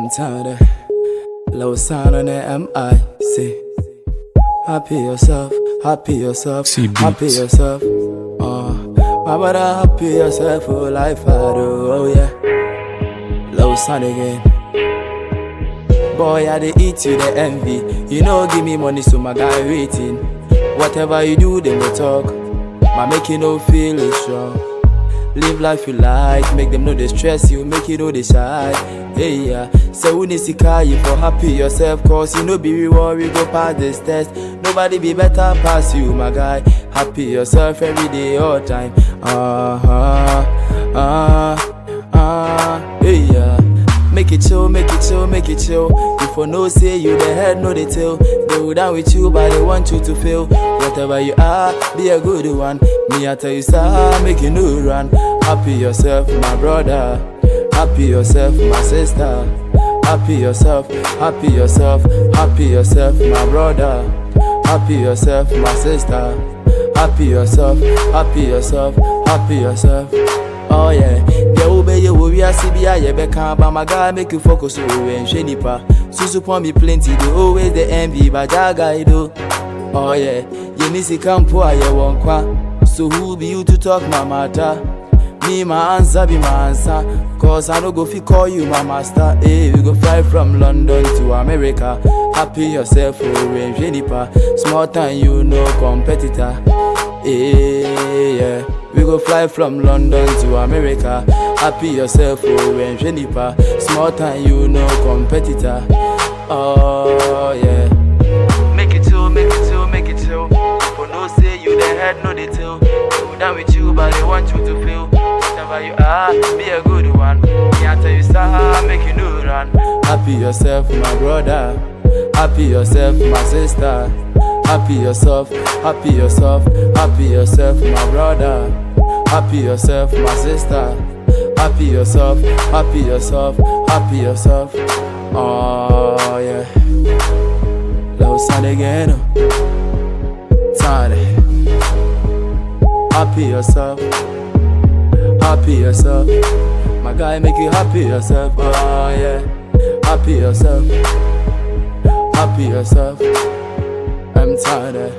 I'm tired of low sound on the MIC. Happy yourself, happy yourself, happy yourself. My brother, happy yourself for life, I do. Oh yeah, low sound again. Boy, I dey eat you the envy. You know, give me money, so my guy waiting. Whatever you do, they will talk. My make you no feel it strong. Live life you like, make them know they stress you, make you know they shy. Hey yeah, so we need to call you for happy yourself, cause you know be worry go past this test. Nobody be better past you, my guy. Happy yourself every day, all time. Hey yeah. Make it chill, make it chill, make it chill. If for no say you the head, no the tail. They will down with you, but they want you to feel. Whatever you are, be a good one. Me I tell you, sir, make you no run. Happy yourself, my brother. Happy yourself, my sister. Happy yourself, happy yourself, happy yourself, my brother. Happy yourself, my sister. Happy yourself, happy yourself, happy yourself. Oh yeah, they obey you, we are CBI, you become, but my guy make you focus on and Shenipa. Susu pon me plenty, they always the envy, but that guy do. Oh yeah, you need to come poor, you won't qua. So who be you to talk my matter? Me, my answer be my answer. Cause I don't go fi call you my master. Hey, we go fly from London to America. Happy yourself for and Shenipa. Small time, you no competitor. Hey, yeah. We go fly from London to America. Happy yourself, oh, and Jenipa. Small time, you no competitor. Oh, yeah. Make it chill, make it chill, make it chill. For no say you the head, no the tail. They down with you, but they want you to feel. Whatever you are, be a good one. Me I tell you, sir, make you no run. Happy yourself, my brother. Happy yourself, my sister. Happy yourself, happy yourself, happy yourself, my brother. Happy yourself, my sister. Happy yourself, happy yourself, happy yourself. Oh yeah. Low sound again. Tired. Happy yourself, happy yourself. My guy make you happy yourself. Oh yeah. Happy yourself, happy yourself. I'm tired.